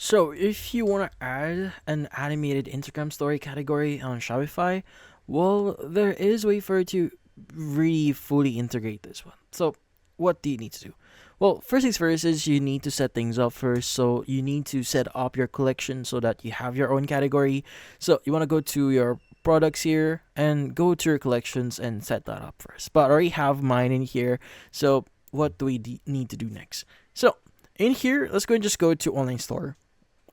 So if you want to add an animated Instagram story category on Shopify, well, there is a way for you to really fully integrate this one. So what do you need to do? Well, first things first is you need to set things up first. So you need to set up your collection so that you have your own category. So you want to go to your products here and go to your collections and set that up first. But I already have mine in here. So what do we need to do next? So in here, let's go and just go to online store.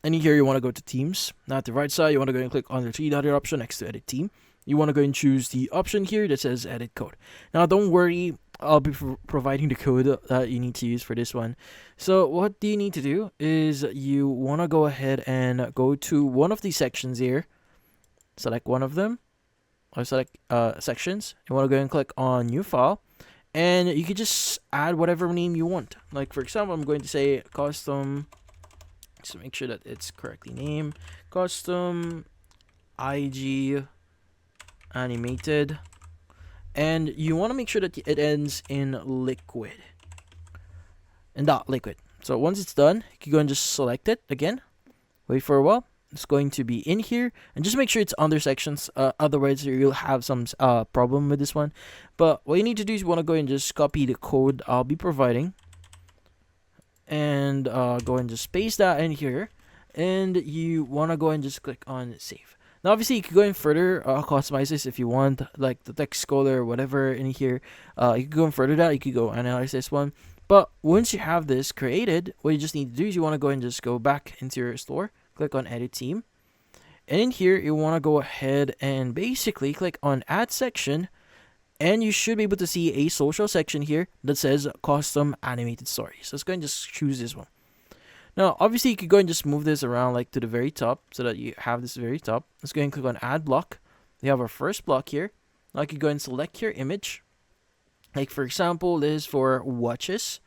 And in here, you want to go to Teams. Now, at the right side, you want to go and click on the three-dotted option next to Edit Team. You want to go and choose the option here that says Edit Code. Now, don't worry, I'll be providing the code that you need to use for this one. So, what do you need to do is you want to go ahead and go to one of these sections here. Select one of them, or select sections. You want to go and click on New File. And you can just add whatever name you want. Like, for example, I'm going to say custom. So make sure that it's correctly named. Custom IG animated. And you want to make sure that it ends in liquid. And dot liquid. So once it's done, you can go and just select it again. Wait for a while. It's going to be in here. And just make sure it's under sections. Otherwise, you'll have some problem with this one. But what you need to do is you want to go and just copy the code I'll be providing. And go and just paste that in here, and you want to go and just click on save. Now obviously you can go in further customize this if you want, like the text color or whatever in here. You can go in further that, you could go analyze this one. But once you have this created, what you just need to do is you want to go and just go back into your store, click on edit team, and in here you want to go ahead and basically click on add section. And you should be able to see a social section here that says custom animated stories. So let's go and just choose this one. Now, obviously, you could go and just move this around like to the very top so that you have this very top. Let's go and click on add block. We have our first block here. Now, you could go and select your image. Like, for example, this is for watches.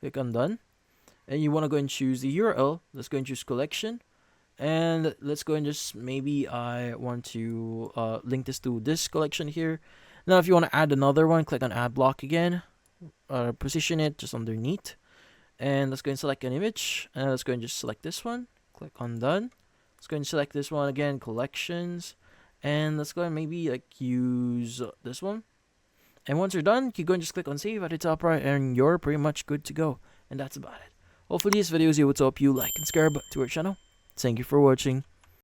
Click on done. And you want to go and choose the URL. Let's go and choose collection. And let's go and just maybe I want to link this to this collection here. Now, if you want to add another one, click on add block again. Position it just underneath. And let's go and select an image. And let's go and just select this one. Click on done. Let's go and select this one again, collections. And let's go and maybe like use this one. And once you're done, you go and just click on save at the top right, and you're pretty much good to go. And that's about it. Hopefully this video is able to help you like and subscribe to our channel. Thank you for watching.